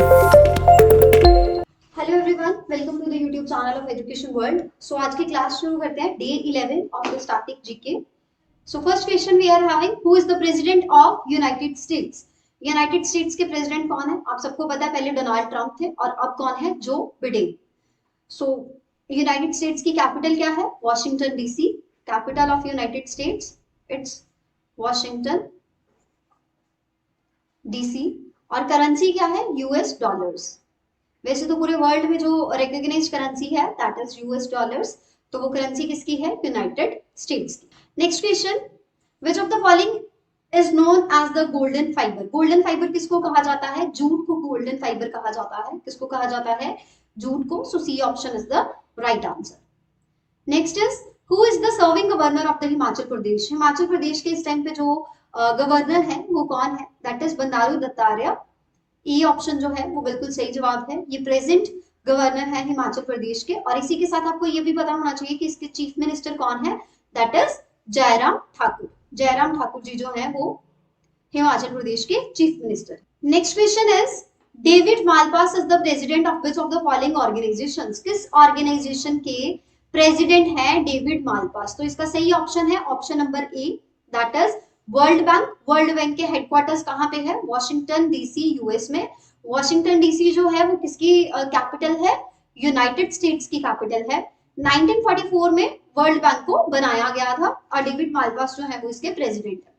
Hello everyone, welcome to the YouTube channel of education world. So आज की class शुरू करते हैं, day 11 of the static GK. So first question we are having, who is the president of United States. United States के president कौन है? आप सबको पता है, पहले डोनाल्ड ट्रंप थे और अब कौन है? Joe Biden. So United States की कैपिटल क्या है? Washington DC. Capital of United States, it's Washington DC. और करेंसी क्या है? US dollars. वैसे तो पूरे वर्ल्ड में जो रिकॉग्नाइज करेंसी है दैट इज यूएस डॉलर्स, तो वो करेंसी किसकी है? यूनाइटेड स्टेट्स की। Next question, which of the following is known as the golden fibre. Golden fibre किसको कहा जाता है? जूट को गोल्डन फाइबर कहा जाता है। किसको कहा जाता है? जूट को। So C option is the right answer. Next is, who is the serving governor of the Himachal Pradesh. Himachal Pradesh के इस टाइम पे जो गवर्नर है वो कौन है? That is Bandaru Dattatreya. E option जो है वो बिल्कुल सही जवाब है। ये प्रेजेंट गवर्नर है हिमाचल प्रदेश के। और इसी के साथ आपको ये भी पता होना चाहिए कि इसके चीफ मिनिस्टर कौन है? That is Jairam Thakur. जयराम ठाकुर जी जो है वो हिमाचल प्रदेश के chief minister. Next question is, David Malpass is the president of which of the following organisations. किस ऑर्गेनाइजेशन के प्रेसिडेंट है डेविड मालपास? तो इसका सही ऑप्शन है option number A, that is World Bank. World Bank के हेडक्वार्टर्स कहाँ पे है? वॉशिंगटन डीसी, यूएस में। वॉशिंगटन डीसी जो है वो किसकी कैपिटल है? यूनाइटेड स्टेट्स की कैपिटल है। 1944 में वर्ल्ड बैंक को बनाया गया था और डेविड मालपास जो है वो इसके प्रेसिडेंट है।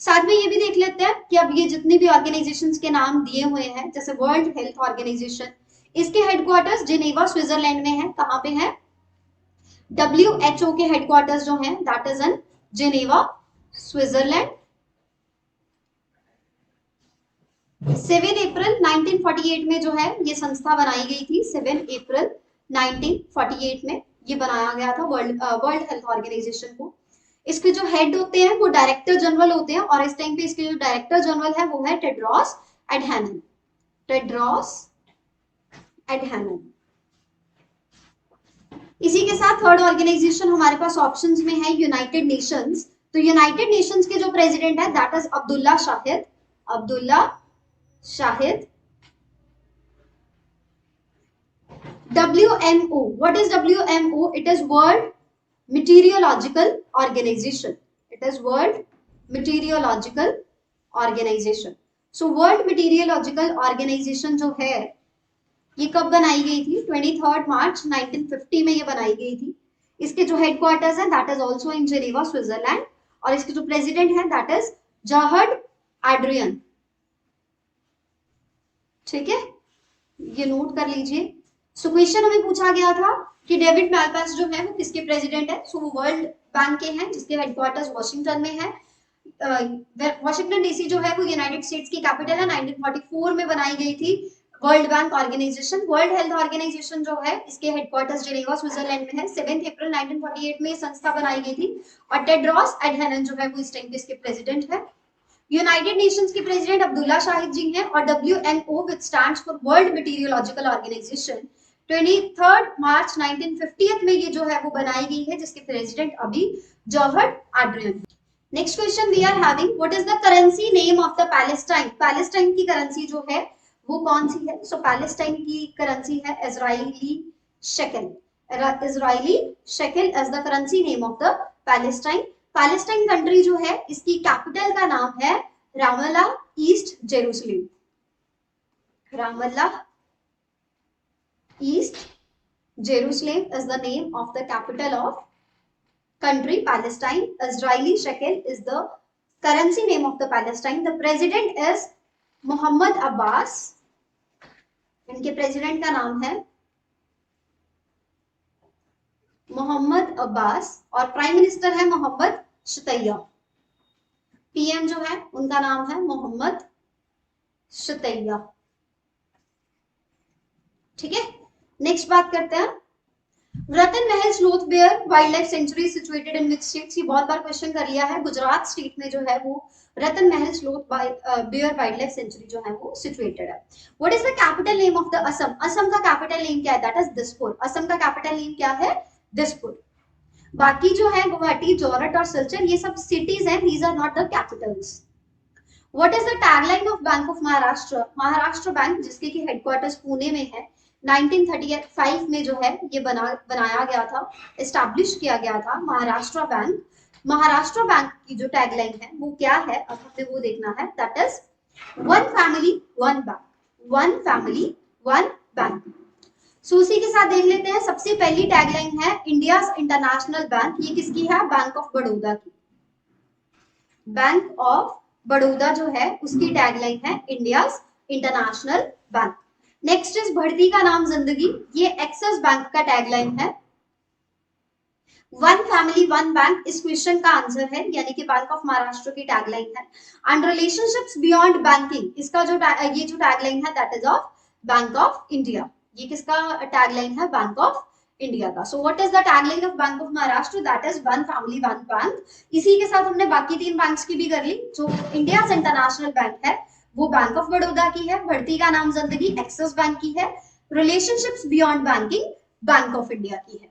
साथ में ये भी देख लेते हैं कि अब ये जितनी भी ऑर्गेनाइजेशंस के नाम दिए हुए हैं, जैसे वर्ल्ड हेल्थ ऑर्गेनाइजेशन, इसके हेडक्वार्टर्स जिनेवा स्विट्जरलैंड में है। कहाँ पे है? WHO के हेडक्वार्टर्स जो हैं that is in Geneva Switzerland. 7 अप्रैल 1948 में जो है ये संस्था बनाई गई थी। 7 अप्रैल 1948 में ये बनाया गया था वर्ल्ड हेल्थ ऑर्गेनाइजेशन को। इसके जो हेड होते हैं वो डायरेक्टर जनरल होते हैं और इस टाइम पे इसके जो डायरेक्टर जनरल है वो है टेड्रोस एडहैनम। टेड्रोस एडहैनम। इसी के साथ थर्ड ऑर्गेनाइजेशन हमारे पास ऑप्शंस में है यूनाइटेड नेशंस। तो यूनाइटेड नेशंस के जो प्रेसिडेंट है that is Abdulla Shahid. Abdulla Shahid. WMO, what is WMO? It is World Meteorological Organization. It is World Meteorological Organization. So World Meteorological Organization जो है ये कब बनाई गई थी? 23 मार्च 1950 में ये बनाई गई थी। इसके जो हेडक्वार्टर्स है that is also in Geneva Switzerland और इसके जो प्रेसिडेंट है दैट इज जहर्ड एड्रियन। ठीक है, ये नोट कर लीजिए। सो क्वेश्चन हमें पूछा गया था कि डेविड मालपास जो है वो किसके प्रेसिडेंट है? सो वो वर्ल्ड बैंक के हैं जिसके हेडक्वार्टर्स वॉशिंगटन में है। वॉशिंगटन डीसी जो है वो यूनाइटेड स्टेट्स की कैपिटल है। 1944 में बनाई गई थी World Bank Organisation. World Health Organization जो है इसके हेडक्वार्टर्स जिनेवा स्विट्जरलैंड में है। 7 अप्रैल 1948 में संस्था बनाई गई थी और टेड्रोस एडहैनम जो है वो इस टाइम पे इसके प्रेसिडेंट है। यूनाइटेड नेशंस के प्रेसिडेंट अब्दुल्ला शाहिद जी हैं और WMO which stands for World Meteorological Organisation 23 मार्च 1950 में ये जो है वो बनाई गई है जिसके प्रेसिडेंट अभी Gerhard Adrian. Next question we are having, what is the currency name of the Palestine. Palestine की करेंसी जो है वो कौन सी है? सो पैलेस्टाइन की करेंसी है Israeli shekel. Israeli shekel is the currency name of the Palestine. Palestine country जो है इसकी कैपिटल का नाम है Ramallah east Jerusalem. Ramallah East Jerusalem is the name of the capital of country Palestine. Israeli shekel is the currency name of the Palestine. The president is Mohammed Abbas. इनके president का नाम है मोहम्मद अब्बास और prime minister है Mohammad शतैया। PM जो है उनका नाम है मोहम्मद शतैया। ठीक है, नेक्स्ट बात करते हैं, Ratan Mahal sloth bear wildlife sanctuary situated in which state. बहुत बार क्वेश्चन कर लिया है। गुजरात स्टेट में जो है वो Ratan Mahal sloth bear wildlife sanctuary जो है वो सिचुएटेड है। What is the capital name of the Assam. Assam का कैपिटल नेम क्या है? That is Dispur. असम का कैपिटल नेम क्या है? दिसपुर। बाकी जो है गुवाहाटी, जोरहट और सिलचर ये सब सिटीज हैं, these are not the capitals. What is the tagline of Bank of Maharashtra? Maharashtra bank जिसके की हेडक्वार्टर्स पुणे में है, 1935 में जो है ये बनाया गया था, एस्टैब्लिश किया गया था महाराष्ट्र बैंक। महाराष्ट्र बैंक की जो टैगलाइन है वो क्या है, अब हमें वो देखना है, that is one family one bank, one family one bank. So उसी के साथ देख लेते हैं, सबसे पहली टैगलाइन है इंडिया इंटरनेशनल बैंक, ये किसकी है, बैंक ऑफ बड़ौदा की। बैंक ऑफ बड़ौदा जो है उसकी टैगलाइन है India international bank. Next is बढ़ती का नाम जिंदगी, ये एक्सिस बैंक का टैगलाइन है। वन फैमिली वन बैंक इस क्वेश्चन का आंसर है, यानी कि बैंक ऑफ महाराष्ट्र की टैगलाइन है। एंड रिलेशनशिप्स बियॉन्ड बैंकिंग, इसका जो ये जो टैगलाइन है that is of Bank of India. ये किसका टैगलाइन है, बैंक ऑफ इंडिया का। So what is the tagline of Bank of Maharashtra, that is one family one bank. इसी के साथ हमने बाकी 3 बैंक्स की भी कर ली। जो इंडिया इंटरनेशनल बैंक है वो बैंक ऑफ बड़ौदा की है, बढ़ती का नाम जिंदगी एक्सिस बैंक की है, relationships beyond banking Bank of India की है।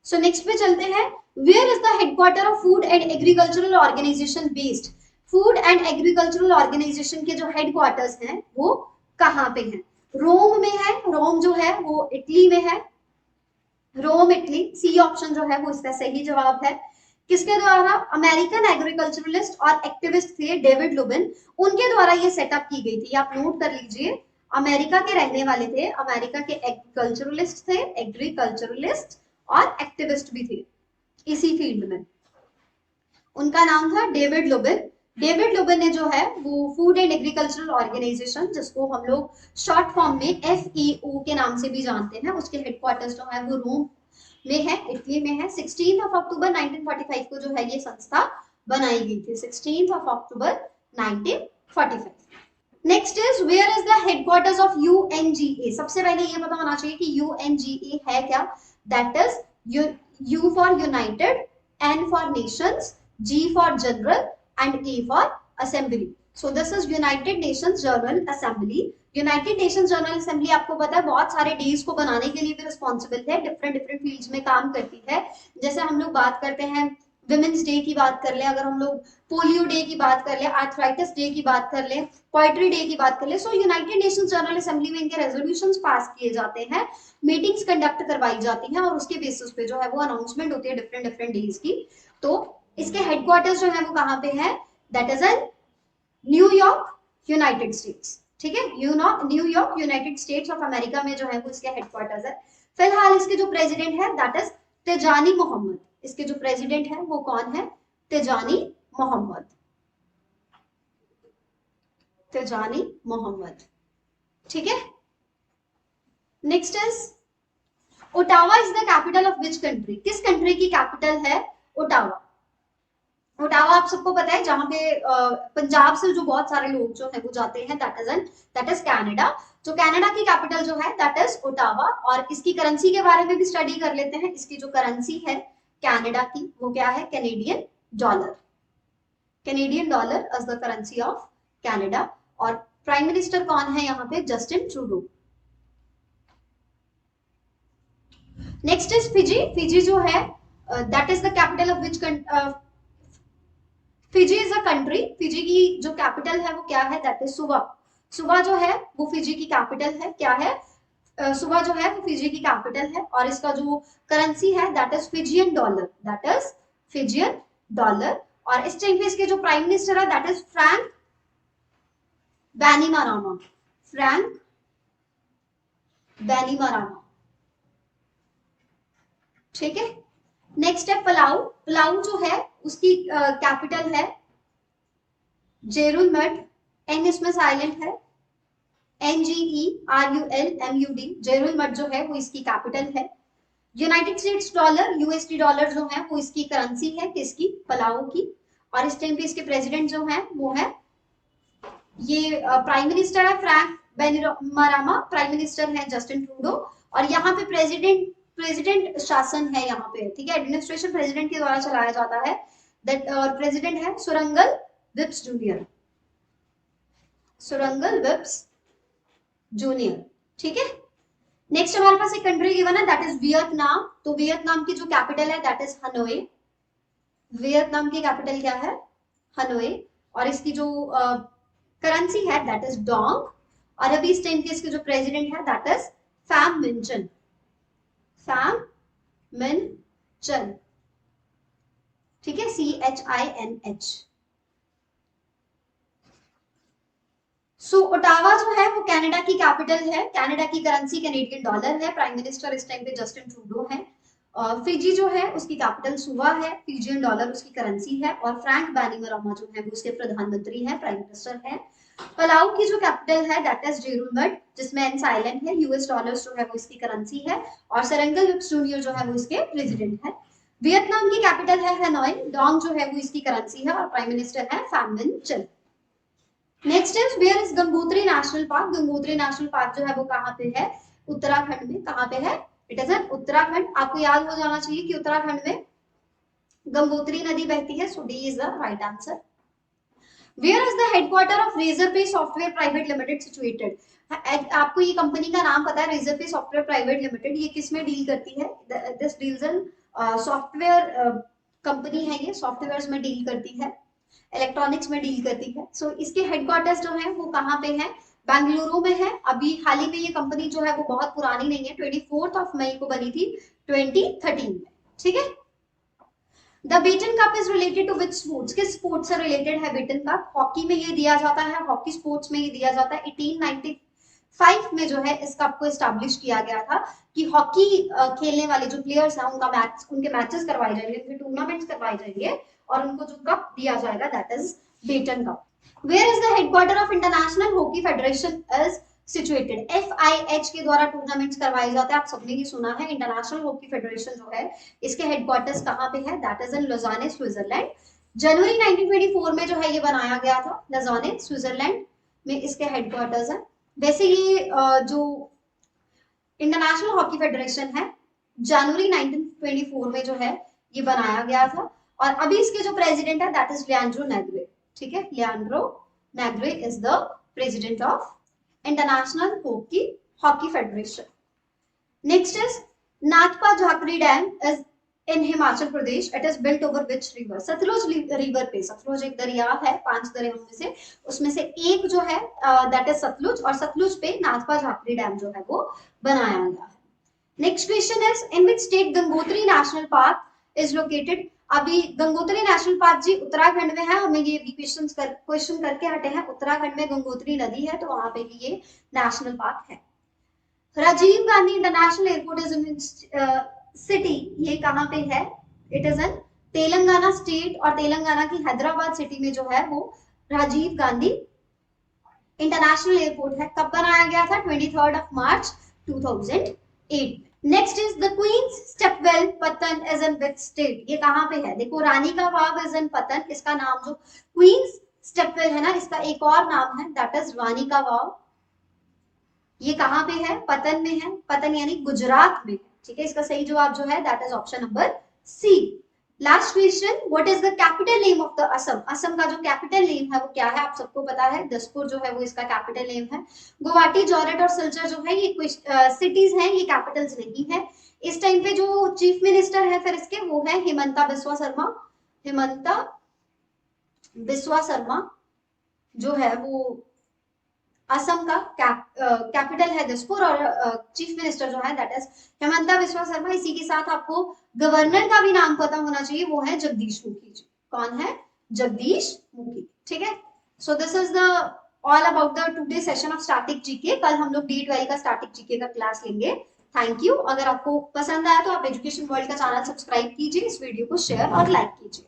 सो नेक्स्ट पे चलते हैं, where is the headquarter of food and agricultural organisation based? Food and agricultural organisation के जो हेडक्वार्टर्स हैं वो कहाँ पे हैं? रोम में है, रोम जो है वो इटली में है, रोम इटली, सी ऑप्शन जो है वो इसका सही जवाब है। किसके द्वारा? अमेरिकन एग्रीकल्चरलिस्ट और एक्टिविस्ट थे डेविड लुबिन, उनके द्वारा ये सेटअप की गई थी। आप नोट कर लीजिए, अमेरिका के रहने वाले थे, अमेरिका के एग्रीकल्चरलिस्ट थे, एग्रीकल्चरलिस्ट और एक्टिविस्ट भी थे इसी फील्ड में। उनका नाम था डेविड लुबिन। डेविड लुबिन ने जो है वो फूड एंड एग्रीकल्चरल ऑर्गेनाइजेशन, जिसको हम लोग शॉर्ट फॉर्म में FEO के नाम से भी जानते हैं, उसके हेडक्वार्टर्स जो है वो रोम में है, इटली में है। 16 अक्टूबर 1945 को जो है ये संस्था बनाई गई थी, 16 October 1945। Next is where is the headquarters of UNGA? सबसे पहले ये पता होना चाहिए कि UNGA है क्या। That is U for United, N for Nations, G for general and A for assembly. So this is United Nations general assembly. United Nations general assembly आपको पता है बहुत सारे डेज को बनाने के लिए भी रिस्पॉन्सिबल है, डिफरेंट डिफरेंट फील्ड्स में काम करती है। जैसे हम लोग बात करते हैं विमेंस डे की बात कर ले, अगर हम लोग पोलियो डे की बात कर ले, आर्थराइटिस डे की बात कर ले, पोइट्री डे की बात कर ले, सो यूनाइटेड नेशंस जनरल असेंबली में इनके रेजोल्यूशंस पास किए जाते हैं, मीटिंग्स कंडक्ट करवाई जाती हैं और उसके बेसिस पे जो है वो अनाउंसमेंट होती है डिफरेंट डिफरेंट डेज की। तो इसके हेडक्वार्टर्स जो है वो कहाँ पे है, that is in New York, United states. ठीक है, New York United states of America में जो है वो इसके हेडक्वार्टर्स है। फिलहाल इसके जो प्रेसिडेंट है दैट इज तिजानी मोहम्मद। इसके जो प्रेसिडेंट है वो कौन है, तिजानी मोहम्मद, तिजानी मोहम्मद। ठीक है, next is Ottawa is the capital of which country? किस कंट्री की कैपिटल है ओटावा? ओटावा आप सबको पता है जहां पे पंजाब से जो बहुत सारे लोग जो है वो जाते हैं, दैट इज कनाडा। तो कनाडा की कैपिटल जो है दैट इज ओटावा। और इसकी करेंसी के बारे में भी स्टडी कर लेते हैं। इसकी जो करेंसी है कनाडा की वो क्या है, Canadian dollar. Canadian dollar is the currency of Canada. और प्राइम मिनिस्टर कौन है यहाँ पे, Justin Trudeau. Next is Fiji. Fiji जो है that is the capital of which, Fiji is a country. Fiji की जो कैपिटल है वो क्या है, दैट इज सुवा। सुवा जो है वो फिजी की कैपिटल है, क्या है, सुवा जो है वो फिजी की कैपिटल है। और इसका जो करेंसी है that is Fijian dollar, that is Fijian dollar. और इस टाइम पे इसके जो प्राइम मिनिस्टर है that is Frank Bainimarama, Frank Bainimarama. ठीक है, नेक्स्ट है पलाऊ। पलाऊ जो है उसकी कैपिटल है जेरुलमठ, एन इसमें साइलेंट है, NGERULMUD, जेरुलमठ जो है वो इसकी कैपिटल है। United states dollar, USD dollar जो है वो इसकी करेंसी है, किसकी, पलाऊ की। और इस टाइम पे इसके प्रेसिडेंट जो है वो है, ये प्राइम मिनिस्टर है फ्रैंक बैनिमारामा, प्राइम मिनिस्टर है जस्टिन ट्रूडो। और यहाँ पे प्रेसिडेंट शासन है यहाँ पे, ठीक है, एडमिनिस्ट्रेशन प्रेसिडेंट के द्वारा चलाया जाता है। प्रेसिडेंट है सुरंगल विप्स जूनियर, सुरंगल विप्स जूनियर। ठीक है, नेक्स्ट हमारे पास एक कंट्री गिवन है दैट इज वियतनाम। तो वियतनाम की जो कैपिटल है दैट इज हनोई। वियतनाम की कैपिटल क्या है, हनोई। और इसकी जो करेंसी है दैट इज डोंग, और अभी इस टाइम के इसके जो प्रेसिडेंट है दैट इज फैम मिनचन, फैम मिनचन, ठीक है, CHINH। सो ओटावा जो है वो कनाडा की कैपिटल है, कनाडा की करेंसी कैनेडियन डॉलर है, प्राइम मिनिस्टर इस टाइम पे जस्टिन ट्रूडो है। फिजी जो है उसकी कैपिटल सुवा है, फिजियन डॉलर उसकी करेंसी है, और फ्रैंक बैनिंगरामा जो है वो उसके प्रधानमंत्री है, प्राइम मिनिस्टर है। पलाऊ की जो कैपिटल है दैट इज जेरुलमठ, जिसमें एन साइलेंट है, US डॉलर्स जो है वो इसकी करेंसी है, और सेरेंगल जूनियर जो है वो इसके प्रेसिडेंट है। वियतनाम की कैपिटल है हनोई, डोंग जो है वो इसकी करेंसी है, और प्राइम मिनिस्टर है Pham Minh Chinh. Next is where is Gangotri national park, Gangotri national park जो है वो कहाँ पे है, उत्तराखंड में, कहाँ पे है, इट इज एन उत्तराखंड। आपको याद हो जाना चाहिए कि उत्तराखंड में गंगोत्री नदी बहती है, so D is the right answer. Where is the headquarter of Razorpay software private limited situated, आपको ये कंपनी का नाम पता है, रेजरपे सॉफ्टवेयर प्राइवेट लिमिटेड, ये किस में डील करती है, this deals in software company है, ये सॉफ्टवेयर में डील करती है, इलेक्ट्रॉनिक्स में डील करती है। सो इसके हेडक्वार्टर्स जो है वो कहाँ पे है, बेंगलुरु में है। अभी हाल ही में ये कंपनी जो है वो बहुत पुरानी नहीं है, 24 मई को बनी थी 2013 में, ठीक है। The baton cup is related to which sports, किस स्पोर्ट्स से रिलेटेड है बेटन कप, हॉकी में ये दिया जाता है, हॉकी स्पोर्ट्स में ये दिया जाता है। 1895 में जो है इस कप को एस्टैब्लिश किया गया था कि हॉकी खेलने वाले जो प्लेयर्स हैं उनके मैचेस करवाए जाएंगे, उनके टूर्नामेंट्स करवाए जाएंगे, और उनको जो कप दिया जाएगा that is baton cup. Where is the headquarter of International Hockey Federation is situated, FIH के द्वारा टूर्नामेंट्स करवाए जाते हैं, आप सबने ही सुना है। इंटरनेशनल हॉकी फेडरेशन जो है इसके हेडक्वार्टर्स कहाँ पे है, दैट इज इन लुज़ाने, स्विट्जरलैंड। जनवरी 1924 में जो है ये बनाया गया था, लुज़ाने स्विट्जरलैंड में इसके हेडक्वार्टर्स है। वैसे ये जो इंटरनेशनल हॉकी फेडरेशन है जनवरी 1924 में जो है ये बनाया गया था, और अभी इसके जो प्रेसिडेंट है दैट इज लियांड्रो नेग्रे, ठीक है, Leandro Negre is the president of International Hockey Federation. Next is Nathpa Jhakri dam is in Himachal Pradesh, it is built over which river, Sutlej river पे, सतलुज एक दरिया है 5 दरियाओं में से, उसमें से एक जो है दैट इज सतलुज, और सतलुज पे नाथपा झाकरी डैम जो है वो बनाया गया है। Next question is in which state Gangotri national park is located, अभी गंगोत्री नेशनल पार्क जी उत्तराखंड में है, हमें ये भी क्वेश्चन करके हटे हैं, उत्तराखंड में गंगोत्री नदी है तो वहां पे भी ये नेशनल पार्क है। Rajiv Gandhi international airport is in city, ये कहाँ पे है, it is in Telangana state, और तेलंगाना की हैदराबाद सिटी में जो है वो राजीव गांधी इंटरनेशनल एयरपोर्ट है। कब बनाया गया था, 23 March 2008। Next is the queen's stepwell Patan is in which state, ये कहाँ पे है, देखो रानी का वाव इज इन पतन, इसका नाम जो क्वींस स्टेपवेल है ना, इसका एक और नाम है दैट इज रानी का वाव, ये कहाँ पे है, पतन में है, पतन यानी गुजरात में, ठीक है। इसका सही जवाब जो है that is option number C. Last question, what is the capital name of the Assam, Assam का जो कैपिटल नेम है वो क्या है, आप सबको पता है, दिसपुर जो है वो इसका कैपिटल नेम है। गुवाहाटी, जोरहट और सिलचर जो है ये सिटीज हैं, ये कैपिटल्स नहीं है। इस टाइम पे जो चीफ मिनिस्टर है फिर इसके वो है हिमंता बिस्वा शर्मा, हिमंता बिस्वा शर्मा जो है वो असम का कैपिटल है दिसपुर, और चीफ मिनिस्टर जो है दैट इज हेमंता बिस्वा शर्मा। इसी के साथ आपको गवर्नर का भी नाम पता होना चाहिए, वो है जगदीश मुखी जी, कौन है, जगदीश मुखी, ठीक है। So this is the all about the today session of static GK, कल हम लोग D12 का स्टैटिक जीके का क्लास लेंगे। Thank you. अगर आपको पसंद आया तो आप एजुकेशन वर्ल्ड का चैनल सब्सक्राइब कीजिए, इस वीडियो को शेयर और लाइक कीजिए।